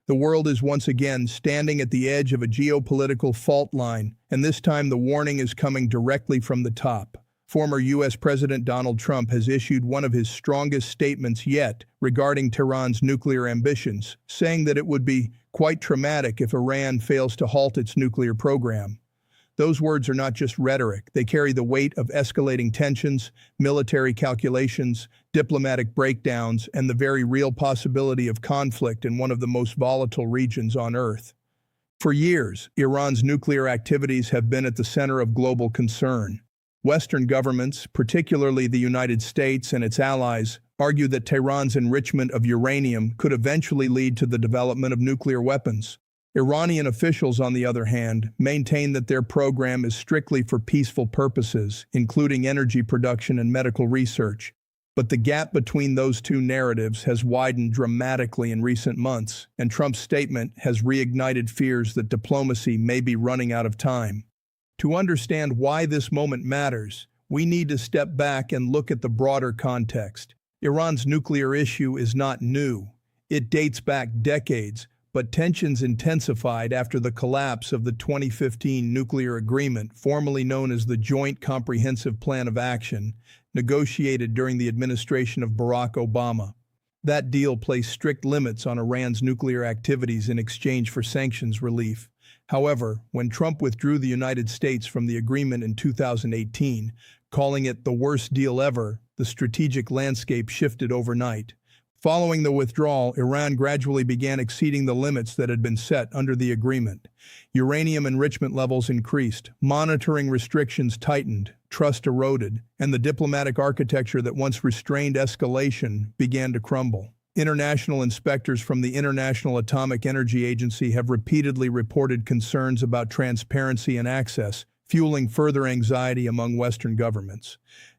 The world is once again standing at the edge of a geopolitical fault line, and this time the warning is coming directly from the top. Former U.S. President Donald Trump has issued one of his strongest statements yet regarding Tehran's nuclear ambitions, saying that it would be quite traumatic if Iran fails to halt its nuclear program. Those words are not just rhetoric, they carry the weight of escalating tensions, military calculations, diplomatic breakdowns, and the very real possibility of conflict in one of the most volatile regions on Earth. For years, Iran's nuclear activities have been at the center of global concern. Western governments, particularly the United States and its allies, argue that Tehran's enrichment of uranium could eventually lead to the development of nuclear weapons. Iranian officials, on the other hand, maintain that their program is strictly for peaceful purposes, including energy production and medical research. But the gap between those two narratives has widened dramatically in recent months, and Trump's statement has reignited fears that diplomacy may be running out of time. To understand why this moment matters, we need to step back and look at the broader context. Iran's nuclear issue is not new. It dates back decades, but tensions intensified after the collapse of the 2015 nuclear agreement, formerly known as the Joint Comprehensive Plan of Action, negotiated during the administration of Barack Obama. That deal placed strict limits on Iran's nuclear activities in exchange for sanctions relief. However, when Trump withdrew the United States from the agreement in 2018, calling it the worst deal ever, the strategic landscape shifted overnight. Following the withdrawal, Iran gradually began exceeding the limits that had been set under the agreement. Uranium enrichment levels increased, monitoring restrictions tightened, trust eroded, and the diplomatic architecture that once restrained escalation began to crumble. International inspectors from the International Atomic Energy Agency have repeatedly reported concerns about transparency and access, fueling further anxiety among Western governments.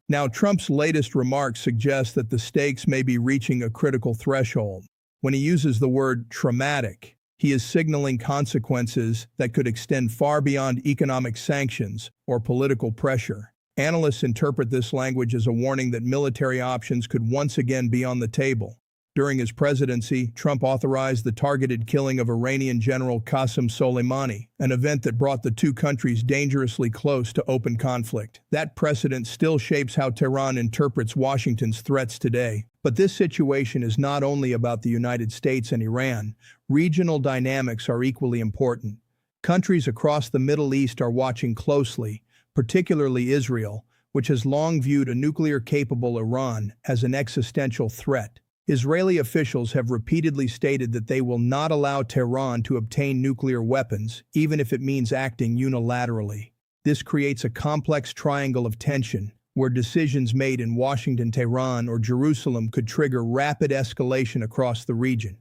Now, Trump's latest remarks suggest that the stakes may be reaching a critical threshold. When he uses the word traumatic, he is signaling consequences that could extend far beyond economic sanctions or political pressure. Analysts interpret this language as a warning that military options could once again be on the table. During his presidency, Trump authorized the targeted killing of Iranian General Qasem Soleimani, an event that brought the two countries dangerously close to open conflict. That precedent still shapes how Tehran interprets Washington's threats today. But this situation is not only about the United States and Iran. Regional dynamics are equally important. Countries across the Middle East are watching closely, particularly Israel, which has long viewed a nuclear-capable Iran as an existential threat. Israeli officials have repeatedly stated that they will not allow Tehran to obtain nuclear weapons, even if it means acting unilaterally. This creates a complex triangle of tension, where decisions made in Washington, Tehran, or Jerusalem could trigger rapid escalation across the region.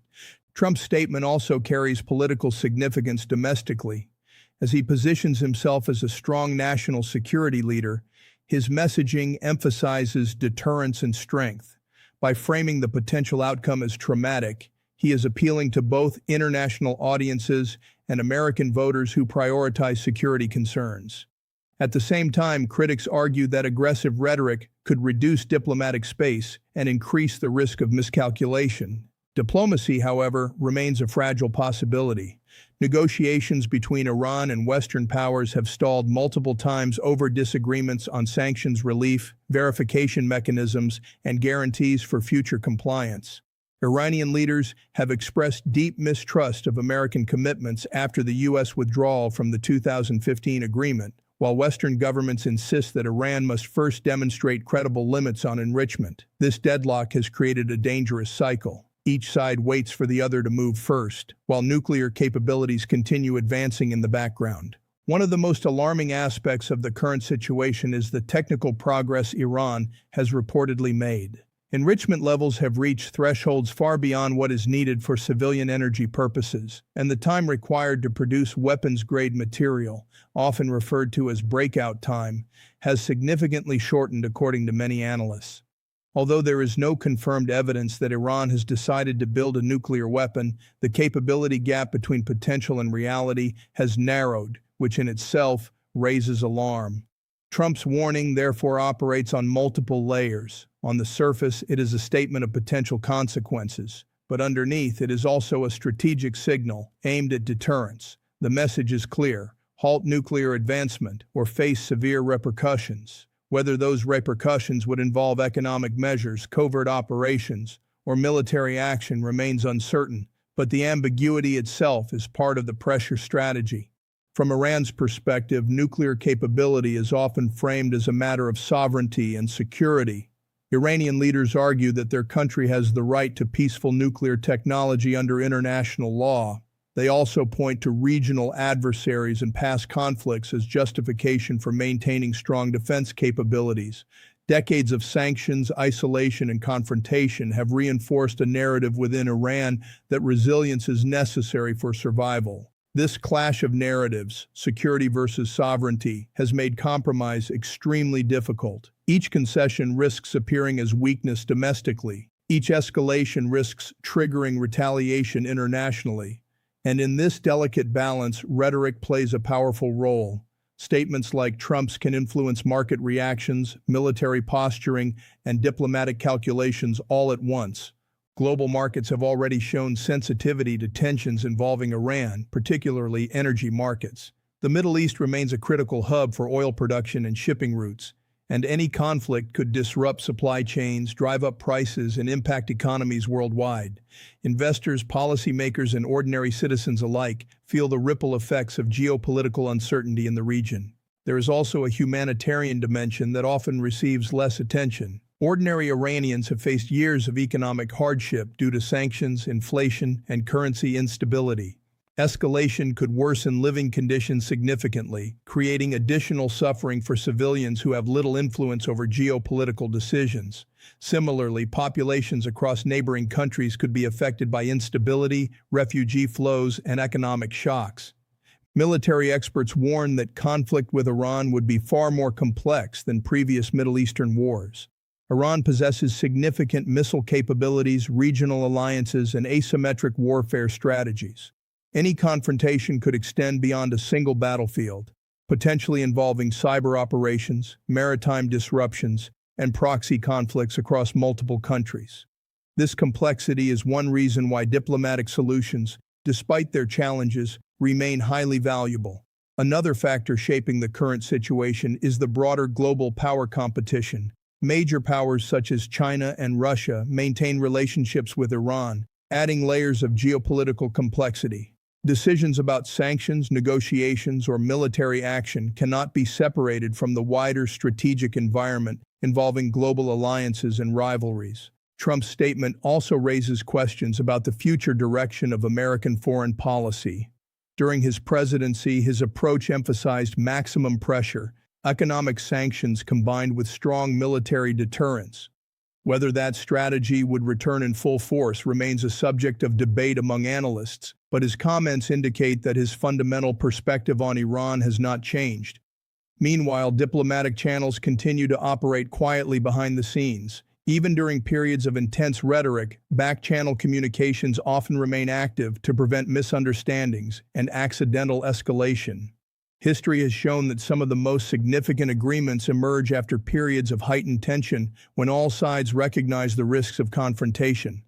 Trump's statement also carries political significance domestically. As he positions himself as a strong national security leader, his messaging emphasizes deterrence and strength. By framing the potential outcome as traumatic, he is appealing to both international audiences and American voters who prioritize security concerns. At the same time, critics argue that aggressive rhetoric could reduce diplomatic space and increase the risk of miscalculation. Diplomacy, however, remains a fragile possibility. Negotiations between Iran and Western powers have stalled multiple times over disagreements on sanctions relief, verification mechanisms, and guarantees for future compliance. Iranian leaders have expressed deep mistrust of American commitments after the U.S. withdrawal from the 2015 agreement, while Western governments insist that Iran must first demonstrate credible limits on enrichment. This deadlock has created a dangerous cycle. Each side waits for the other to move first, while nuclear capabilities continue advancing in the background. One of the most alarming aspects of the current situation is the technical progress Iran has reportedly made. Enrichment levels have reached thresholds far beyond what is needed for civilian energy purposes, and the time required to produce weapons-grade material, often referred to as breakout time, has significantly shortened according to many analysts. Although there is no confirmed evidence that Iran has decided to build a nuclear weapon, the capability gap between potential and reality has narrowed, which in itself raises alarm. Trump's warning therefore operates on multiple layers. On the surface, it is a statement of potential consequences, but underneath it is also a strategic signal aimed at deterrence. The message is clear: halt nuclear advancement or face severe repercussions. Whether those repercussions would involve economic measures, covert operations, or military action remains uncertain, but the ambiguity itself is part of the pressure strategy. From Iran's perspective, nuclear capability is often framed as a matter of sovereignty and security. Iranian leaders argue that their country has the right to peaceful nuclear technology under international law. They also point to regional adversaries and past conflicts as justification for maintaining strong defense capabilities. Decades of sanctions, isolation, and confrontation have reinforced a narrative within Iran that resilience is necessary for survival. This clash of narratives, security versus sovereignty, has made compromise extremely difficult. Each concession risks appearing as weakness domestically. Each escalation risks triggering retaliation internationally. And in this delicate balance, rhetoric plays a powerful role. Statements like Trump's can influence market reactions, military posturing, and diplomatic calculations all at once. Global markets have already shown sensitivity to tensions involving Iran, particularly energy markets. The Middle East remains a critical hub for oil production and shipping routes, and any conflict could disrupt supply chains, drive up prices, and impact economies worldwide. Investors, policymakers, and ordinary citizens alike feel the ripple effects of geopolitical uncertainty in the region. There is also a humanitarian dimension that often receives less attention. Ordinary Iranians have faced years of economic hardship due to sanctions, inflation, and currency instability. Escalation could worsen living conditions significantly, creating additional suffering for civilians who have little influence over geopolitical decisions. Similarly, populations across neighboring countries could be affected by instability, refugee flows, and economic shocks. Military experts warn that conflict with Iran would be far more complex than previous Middle Eastern wars. Iran possesses significant missile capabilities, regional alliances, and asymmetric warfare strategies. Any confrontation could extend beyond a single battlefield, potentially involving cyber operations, maritime disruptions, and proxy conflicts across multiple countries. This complexity is one reason why diplomatic solutions, despite their challenges, remain highly valuable. Another factor shaping the current situation is the broader global power competition. Major powers such as China and Russia maintain relationships with Iran, adding layers of geopolitical complexity. Decisions about sanctions, negotiations, or military action cannot be separated from the wider strategic environment involving global alliances and rivalries. Trump's statement also raises questions about the future direction of American foreign policy. During his presidency, his approach emphasized maximum pressure, economic sanctions combined with strong military deterrence. Whether that strategy would return in full force remains a subject of debate among analysts, but his comments indicate that his fundamental perspective on Iran has not changed. Meanwhile, diplomatic channels continue to operate quietly behind the scenes. Even during periods of intense rhetoric, back-channel communications often remain active to prevent misunderstandings and accidental escalation. History has shown that some of the most significant agreements emerge after periods of heightened tension when all sides recognize the risks of confrontation.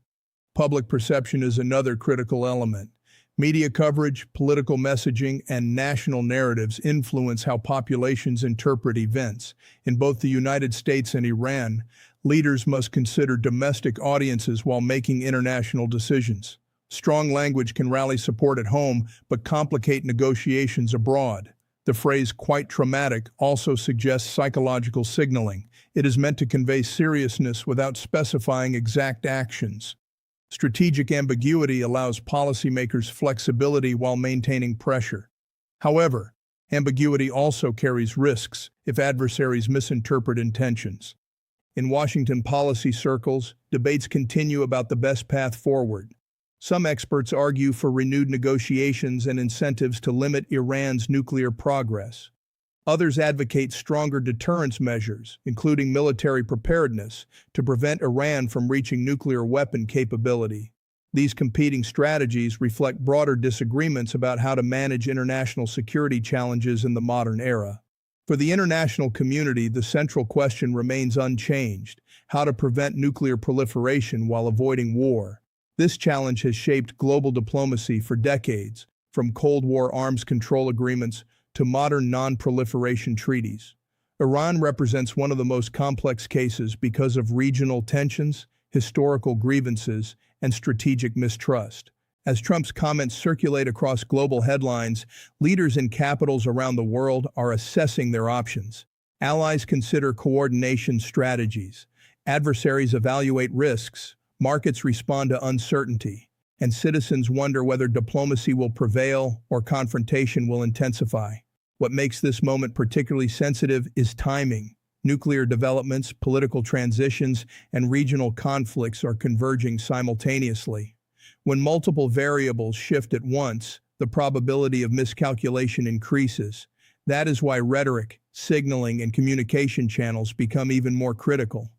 Public perception is another critical element. Media coverage, political messaging, and national narratives influence how populations interpret events. In both the United States and Iran, leaders must consider domestic audiences while making international decisions. Strong language can rally support at home, but complicate negotiations abroad. The phrase "quite traumatic" also suggests psychological signaling. It is meant to convey seriousness without specifying exact actions. Strategic ambiguity allows policymakers flexibility while maintaining pressure. However, ambiguity also carries risks if adversaries misinterpret intentions. In Washington policy circles, debates continue about the best path forward. Some experts argue for renewed negotiations and incentives to limit Iran's nuclear progress. Others advocate stronger deterrence measures, including military preparedness, to prevent Iran from reaching nuclear weapon capability. These competing strategies reflect broader disagreements about how to manage international security challenges in the modern era. For the international community, the central question remains unchanged: how to prevent nuclear proliferation while avoiding war. This challenge has shaped global diplomacy for decades, from Cold War arms control agreements to modern non-proliferation treaties. Iran represents one of the most complex cases because of regional tensions, historical grievances, and strategic mistrust. As Trump's comments circulate across global headlines, leaders in capitals around the world are assessing their options. Allies consider coordination strategies. Adversaries evaluate risks. Markets respond to uncertainty. And citizens wonder whether diplomacy will prevail or confrontation will intensify. What makes this moment particularly sensitive is timing. Nuclear developments, political transitions, and regional conflicts are converging simultaneously. When multiple variables shift at once, the probability of miscalculation increases. That is why rhetoric, signaling, and communication channels become even more critical.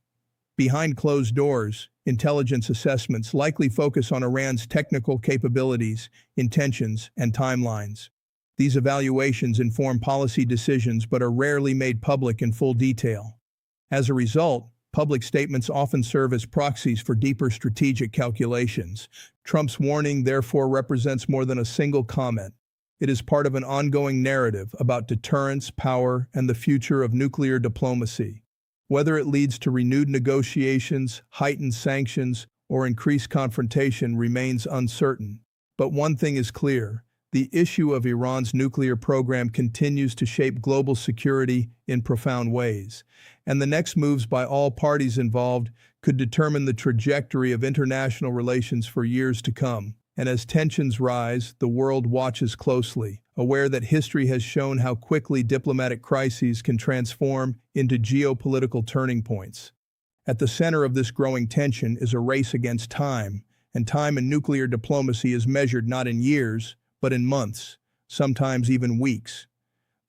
Behind closed doors, intelligence assessments likely focus on Iran's technical capabilities, intentions, and timelines. These evaluations inform policy decisions but are rarely made public in full detail. As a result, public statements often serve as proxies for deeper strategic calculations. Trump's warning therefore represents more than a single comment. It is part of an ongoing narrative about deterrence, power, and the future of nuclear diplomacy. Whether it leads to renewed negotiations, heightened sanctions, or increased confrontation remains uncertain. But one thing is clear: the issue of Iran's nuclear program continues to shape global security in profound ways, and the next moves by all parties involved could determine the trajectory of international relations for years to come. And as tensions rise, the world watches closely, aware that history has shown how quickly diplomatic crises can transform into geopolitical turning points. At the center of this growing tension is a race against time, and time in nuclear diplomacy is measured not in years, but in months, sometimes even weeks.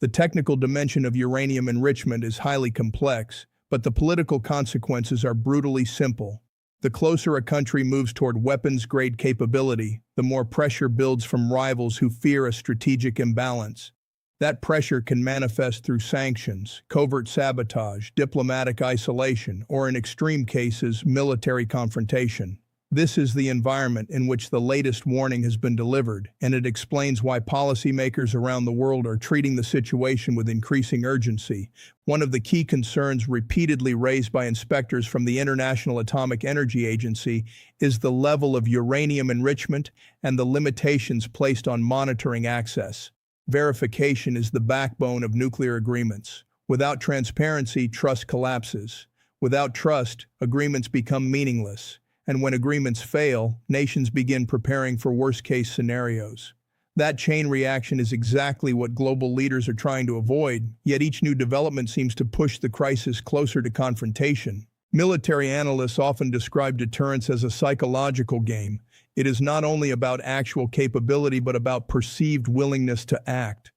The technical dimension of uranium enrichment is highly complex, but the political consequences are brutally simple. The closer a country moves toward weapons-grade capability, the more pressure builds from rivals who fear a strategic imbalance. That pressure can manifest through sanctions, covert sabotage, diplomatic isolation, or in extreme cases, military confrontation. This is the environment in which the latest warning has been delivered, and it explains why policymakers around the world are treating the situation with increasing urgency. One of the key concerns repeatedly raised by inspectors from the International Atomic Energy Agency is the level of uranium enrichment and the limitations placed on monitoring access. Verification is the backbone of nuclear agreements. Without transparency, trust collapses. Without trust, agreements become meaningless. And when agreements fail, nations begin preparing for worst-case scenarios. That chain reaction is exactly what global leaders are trying to avoid, yet each new development seems to push the crisis closer to confrontation. Military analysts often describe deterrence as a psychological game. It is not only about actual capability but about perceived willingness to act.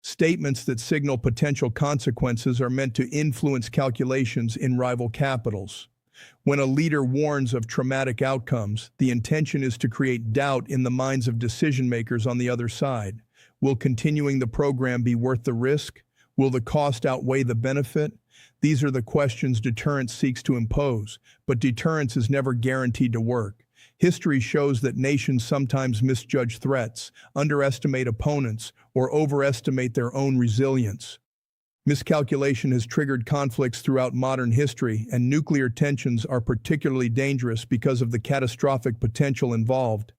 Statements that signal potential consequences are meant to influence calculations in rival capitals. When a leader warns of traumatic outcomes, the intention is to create doubt in the minds of decision-makers on the other side. Will continuing the program be worth the risk? Will the cost outweigh the benefit? These are the questions deterrence seeks to impose, but deterrence is never guaranteed to work. History shows that nations sometimes misjudge threats, underestimate opponents, or overestimate their own resilience. Miscalculation has triggered conflicts throughout modern history, and nuclear tensions are particularly dangerous because of the catastrophic potential involved.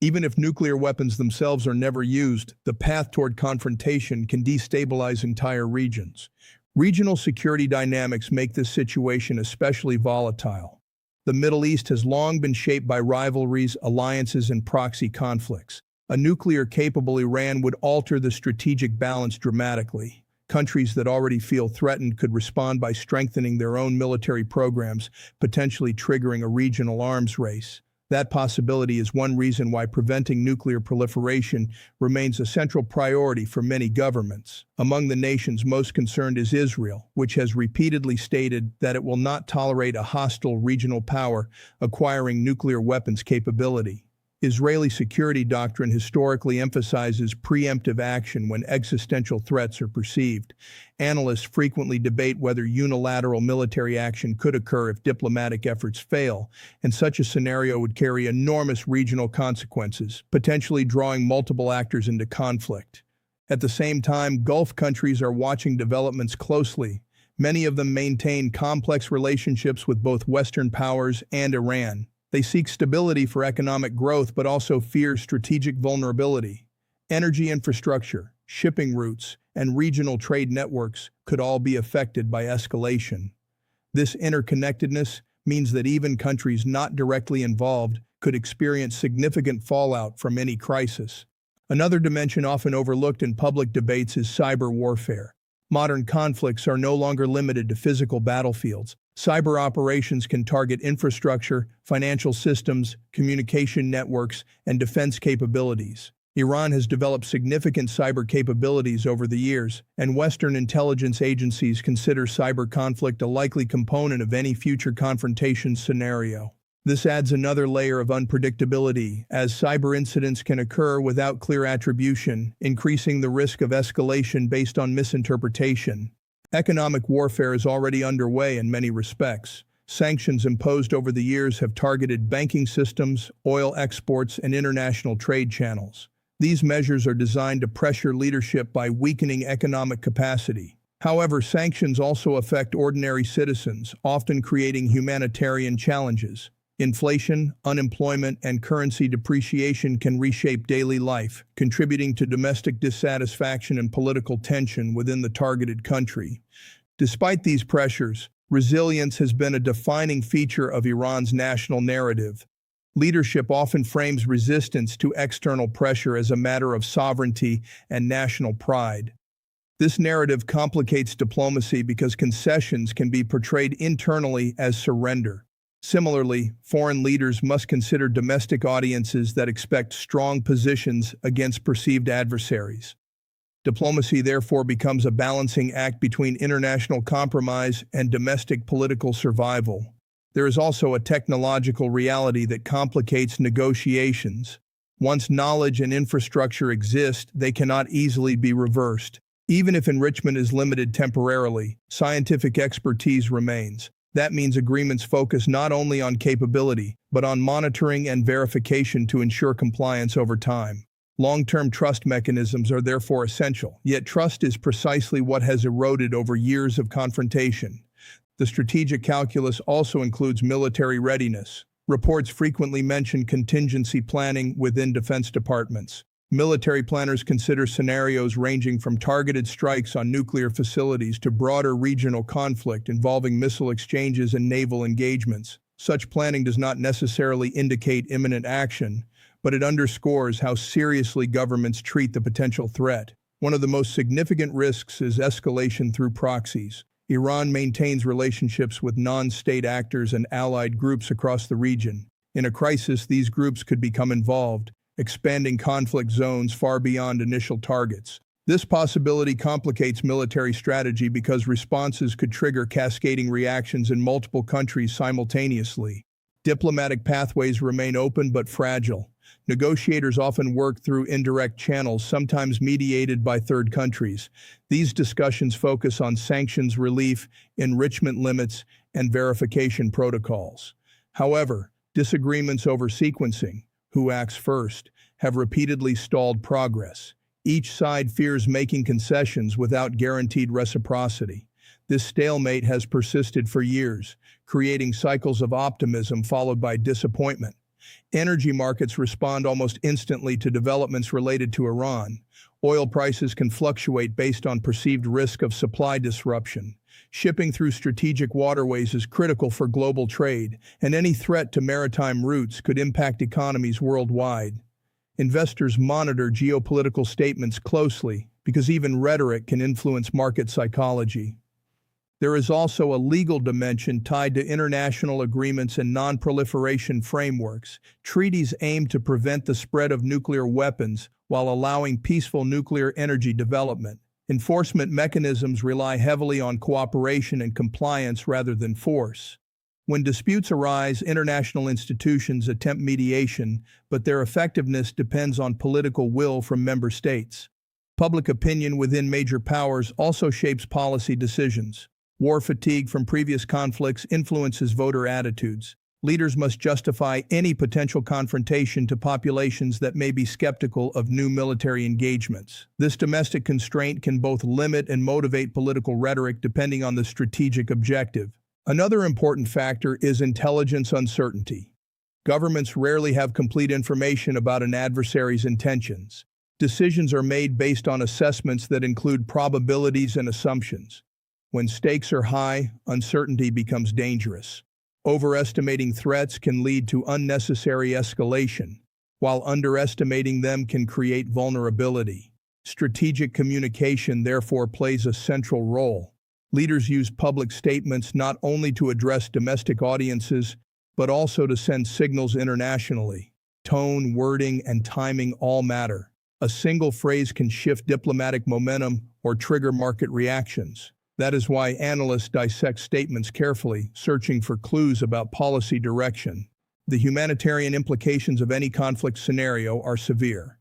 Even if nuclear weapons themselves are never used, the path toward confrontation can destabilize entire regions. Regional security dynamics make this situation especially volatile. The Middle East has long been shaped by rivalries, alliances, and proxy conflicts. A nuclear-capable Iran would alter the strategic balance dramatically. Countries that already feel threatened could respond by strengthening their own military programs, potentially triggering a regional arms race. That possibility is one reason why preventing nuclear proliferation remains a central priority for many governments. Among the nations most concerned is Israel, which has repeatedly stated that it will not tolerate a hostile regional power acquiring nuclear weapons capability. Israeli security doctrine historically emphasizes preemptive action when existential threats are perceived. Analysts frequently debate whether unilateral military action could occur if diplomatic efforts fail, and such a scenario would carry enormous regional consequences, potentially drawing multiple actors into conflict. At the same time, Gulf countries are watching developments closely. Many of them maintain complex relationships with both Western powers and Iran. They seek stability for economic growth but also fear strategic vulnerability. Energy infrastructure, shipping routes, and regional trade networks could all be affected by escalation. This interconnectedness means that even countries not directly involved could experience significant fallout from any crisis. Another dimension often overlooked in public debates is cyber warfare. Modern conflicts are no longer limited to physical battlefields. Cyber operations can target infrastructure, financial systems, communication networks, and defense capabilities. Iran has developed significant cyber capabilities over the years, and Western intelligence agencies consider cyber conflict a likely component of any future confrontation scenario. This adds another layer of unpredictability, as cyber incidents can occur without clear attribution, increasing the risk of escalation based on misinterpretation. Economic warfare is already underway in many respects. Sanctions imposed over the years have targeted banking systems, oil exports, and international trade channels. These measures are designed to pressure leadership by weakening economic capacity. However, sanctions also affect ordinary citizens, often creating humanitarian challenges. Inflation, unemployment, and currency depreciation can reshape daily life, contributing to domestic dissatisfaction and political tension within the targeted country. Despite these pressures, resilience has been a defining feature of Iran's national narrative. Leadership often frames resistance to external pressure as a matter of sovereignty and national pride. This narrative complicates diplomacy because concessions can be portrayed internally as surrender. Similarly, foreign leaders must consider domestic audiences that expect strong positions against perceived adversaries. Diplomacy therefore becomes a balancing act between international compromise and domestic political survival. There is also a technological reality that complicates negotiations. Once knowledge and infrastructure exist, they cannot easily be reversed. Even if enrichment is limited temporarily, scientific expertise remains. That means agreements focus not only on capability, but on monitoring and verification to ensure compliance over time. Long-term trust mechanisms are therefore essential, yet trust is precisely what has eroded over years of confrontation. The strategic calculus also includes military readiness. Reports frequently mention contingency planning within defense departments. Military planners consider scenarios ranging from targeted strikes on nuclear facilities to broader regional conflict involving missile exchanges and naval engagements. Such planning does not necessarily indicate imminent action, but it underscores how seriously governments treat the potential threat. One of the most significant risks is escalation through proxies. Iran maintains relationships with non-state actors and allied groups across the region. In a crisis, these groups could become involved, expanding conflict zones far beyond initial targets. This possibility complicates military strategy because responses could trigger cascading reactions in multiple countries simultaneously. Diplomatic pathways remain open but fragile. Negotiators often work through indirect channels, sometimes mediated by third countries. These discussions focus on sanctions relief, enrichment limits, and verification protocols. However, disagreements over sequencing, who acts first, have repeatedly stalled progress. Each side fears making concessions without guaranteed reciprocity. This stalemate has persisted for years, creating cycles of optimism followed by disappointment. Energy markets respond almost instantly to developments related to Iran. Oil prices can fluctuate based on perceived risk of supply disruption. Shipping through strategic waterways is critical for global trade, and any threat to maritime routes could impact economies worldwide. Investors monitor geopolitical statements closely because even rhetoric can influence market psychology. There is also a legal dimension tied to international agreements and non-proliferation frameworks. Treaties aim to prevent the spread of nuclear weapons while allowing peaceful nuclear energy development. Enforcement mechanisms rely heavily on cooperation and compliance rather than force. When disputes arise, international institutions attempt mediation, but their effectiveness depends on political will from member states. Public opinion within major powers also shapes policy decisions. War fatigue from previous conflicts influences voter attitudes. Leaders must justify any potential confrontation to populations that may be skeptical of new military engagements. This domestic constraint can both limit and motivate political rhetoric depending on the strategic objective. Another important factor is intelligence uncertainty. Governments rarely have complete information about an adversary's intentions. Decisions are made based on assessments that include probabilities and assumptions. When stakes are high, uncertainty becomes dangerous. Overestimating threats can lead to unnecessary escalation, while underestimating them can create vulnerability. Strategic communication therefore plays a central role. Leaders use public statements not only to address domestic audiences, but also to send signals internationally. Tone, wording, and timing all matter. A single phrase can shift diplomatic momentum or trigger market reactions. That is why analysts dissect statements carefully, searching for clues about policy direction. The humanitarian implications of any conflict scenario are severe.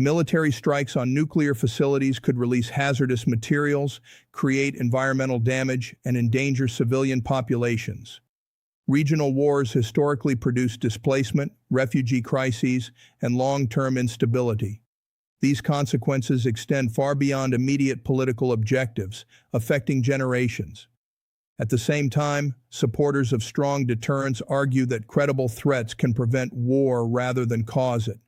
Military strikes on nuclear facilities could release hazardous materials, create environmental damage, and endanger civilian populations. Regional wars historically produce displacement, refugee crises, and long-term instability. These consequences extend far beyond immediate political objectives, affecting generations. At the same time, supporters of strong deterrence argue that credible threats can prevent war rather than cause it.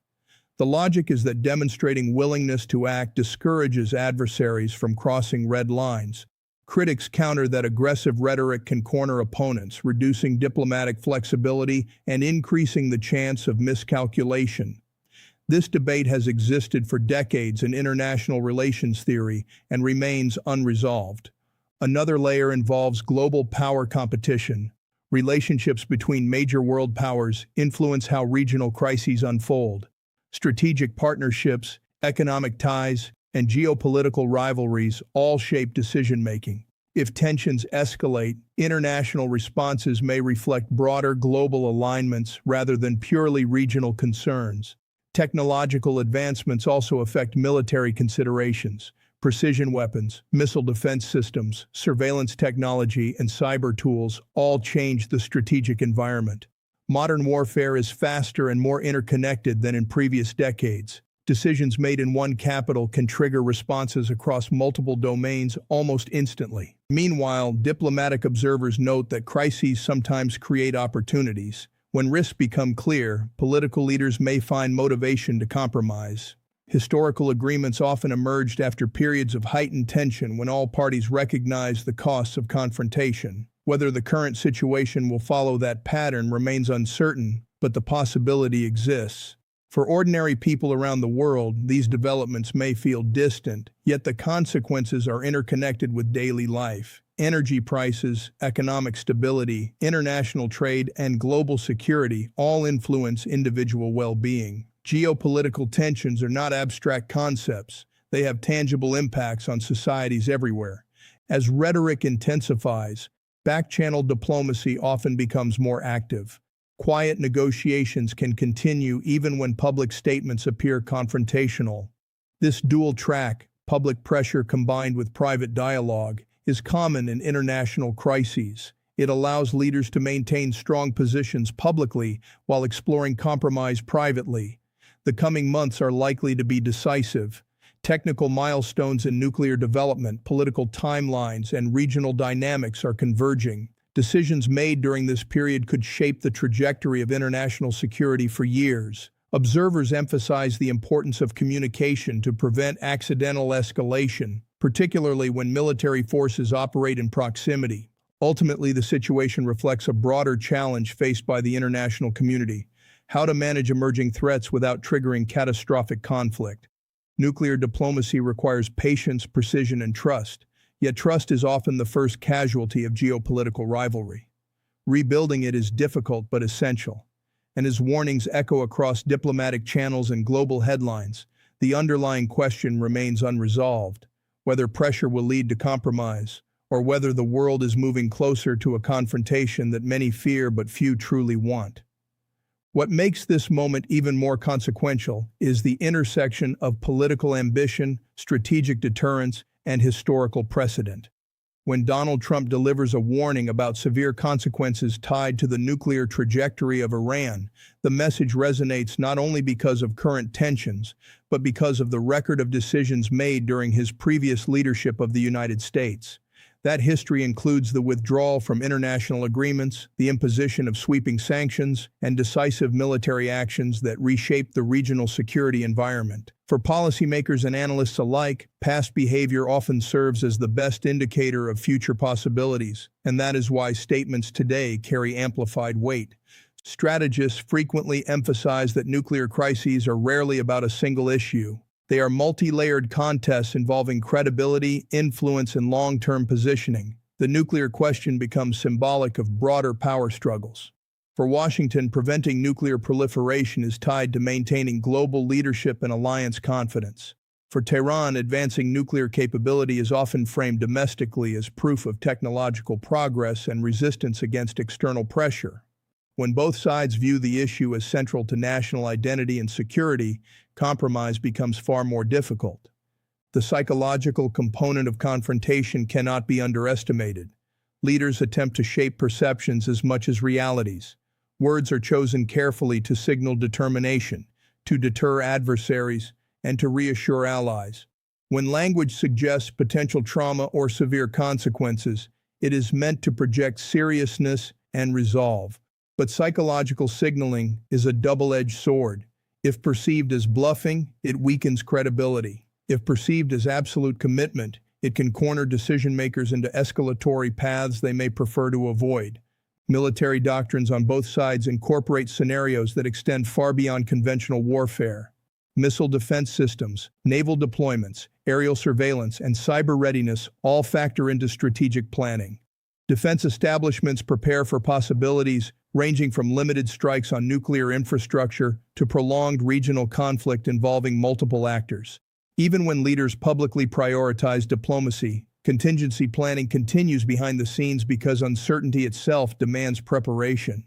The logic is that demonstrating willingness to act discourages adversaries from crossing red lines. Critics counter that aggressive rhetoric can corner opponents, reducing diplomatic flexibility and increasing the chance of miscalculation. This debate has existed for decades in international relations theory and remains unresolved. Another layer involves global power competition. Relationships between major world powers influence how regional crises unfold. Strategic partnerships, economic ties, and geopolitical rivalries all shape decision-making. If tensions escalate, international responses may reflect broader global alignments rather than purely regional concerns. Technological advancements also affect military considerations. Precision weapons, missile defense systems, surveillance technology, and cyber tools all change the strategic environment. Modern warfare is faster and more interconnected than in previous decades. Decisions made in one capital can trigger responses across multiple domains almost instantly. Meanwhile, diplomatic observers note that crises sometimes create opportunities. When risks become clear, political leaders may find motivation to compromise. Historical agreements often emerged after periods of heightened tension when all parties recognized the costs of confrontation. Whether the current situation will follow that pattern remains uncertain, but the possibility exists. For ordinary people around the world, these developments may feel distant, yet the consequences are interconnected with daily life. Energy prices, economic stability, international trade, and global security all influence individual well-being. Geopolitical tensions are not abstract concepts. They have tangible impacts on societies everywhere. As rhetoric intensifies, back-channel diplomacy often becomes more active. Quiet negotiations can continue even when public statements appear confrontational. This dual track, public pressure combined with private dialogue, is common in international crises. It allows leaders to maintain strong positions publicly while exploring compromise privately. The coming months are likely to be decisive. Technical milestones in nuclear development, political timelines, and regional dynamics are converging. Decisions made during this period could shape the trajectory of international security for years. Observers emphasize the importance of communication to prevent accidental escalation, particularly when military forces operate in proximity. Ultimately, the situation reflects a broader challenge faced by the international community: how to manage emerging threats without triggering catastrophic conflict. Nuclear diplomacy requires patience, precision, and trust, yet trust is often the first casualty of geopolitical rivalry. Rebuilding it is difficult but essential, and as warnings echo across diplomatic channels and global headlines, the underlying question remains unresolved: whether pressure will lead to compromise or whether the world is moving closer to a confrontation that many fear but few truly want. What makes this moment even more consequential is the intersection of political ambition, strategic deterrence, and historical precedent. When Donald Trump delivers a warning about severe consequences tied to the nuclear trajectory of Iran, the message resonates not only because of current tensions, but because of the record of decisions made during his previous leadership of the United States. That history includes the withdrawal from international agreements, the imposition of sweeping sanctions, and decisive military actions that reshaped the regional security environment. For policymakers and analysts alike, past behavior often serves as the best indicator of future possibilities, and that is why statements today carry amplified weight. Strategists frequently emphasize that nuclear crises are rarely about a single issue. They are multi-layered contests involving credibility, influence, and long-term positioning. The nuclear question becomes symbolic of broader power struggles. For Washington, preventing nuclear proliferation is tied to maintaining global leadership and alliance confidence. For Tehran, advancing nuclear capability is often framed domestically as proof of technological progress and resistance against external pressure. When both sides view the issue as central to national identity and security, compromise becomes far more difficult. The psychological component of confrontation cannot be underestimated. Leaders attempt to shape perceptions as much as realities. Words are chosen carefully to signal determination, to deter adversaries, and to reassure allies. When language suggests potential trauma or severe consequences, it is meant to project seriousness and resolve. But psychological signaling is a double-edged sword. If perceived as bluffing, it weakens credibility. If perceived as absolute commitment, it can corner decision-makers into escalatory paths they may prefer to avoid. Military doctrines on both sides incorporate scenarios that extend far beyond conventional warfare. Missile defense systems, naval deployments, aerial surveillance, and cyber readiness all factor into strategic planning. Defense establishments prepare for possibilities ranging from limited strikes on nuclear infrastructure to prolonged regional conflict involving multiple actors. Even when leaders publicly prioritize diplomacy, contingency planning continues behind the scenes because uncertainty itself demands preparation.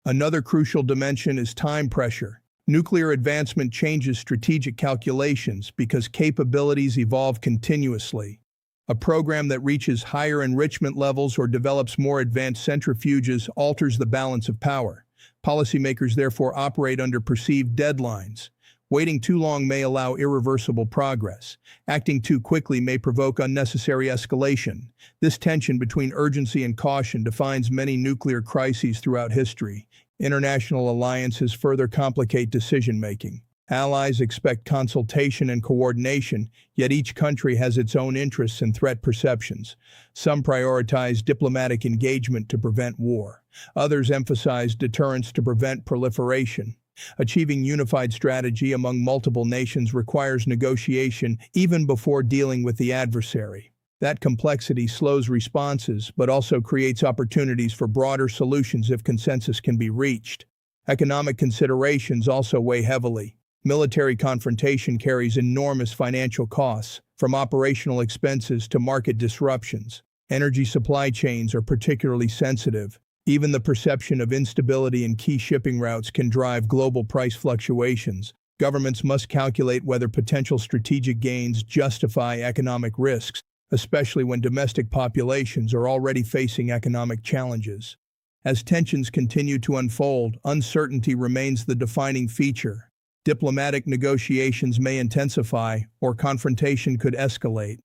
Another crucial dimension is time pressure. Nuclear advancement changes strategic calculations because capabilities evolve continuously. A program that reaches higher enrichment levels or develops more advanced centrifuges alters the balance of power. Policymakers therefore operate under perceived deadlines. Waiting too long may allow irreversible progress. Acting too quickly may provoke unnecessary escalation. This tension between urgency and caution defines many nuclear crises throughout history. International alliances further complicate decision-making. Allies expect consultation and coordination, yet each country has its own interests and threat perceptions. Some prioritize diplomatic engagement to prevent war. Others emphasize deterrence to prevent proliferation. Achieving unified strategy among multiple nations requires negotiation even before dealing with the adversary. That complexity slows responses, but also creates opportunities for broader solutions if consensus can be reached. Economic considerations also weigh heavily. Military confrontation carries enormous financial costs, from operational expenses to market disruptions. Energy supply chains are particularly sensitive. Even the perception of instability in key shipping routes can drive global price fluctuations. Governments must calculate whether potential strategic gains justify economic risks, especially when domestic populations are already facing economic challenges. As tensions continue to unfold, uncertainty remains the defining feature. Diplomatic negotiations may intensify, or confrontation could escalate.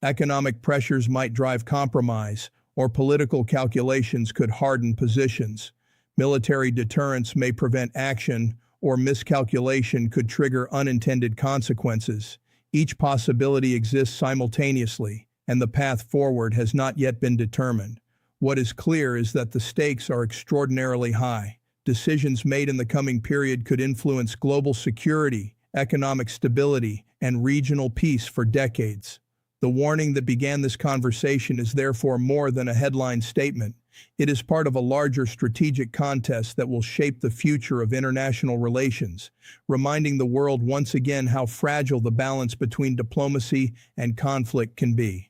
Economic pressures might drive compromise, or political calculations could harden positions. Military deterrence may prevent action, or miscalculation could trigger unintended consequences. Each possibility exists simultaneously, and the path forward has not yet been determined. What is clear is that the stakes are extraordinarily high. Decisions made in the coming period could influence global security, economic stability, and regional peace for decades. The warning that began this conversation is therefore more than a headline statement. It is part of a larger strategic contest that will shape the future of international relations, reminding the world once again how fragile the balance between diplomacy and conflict can be.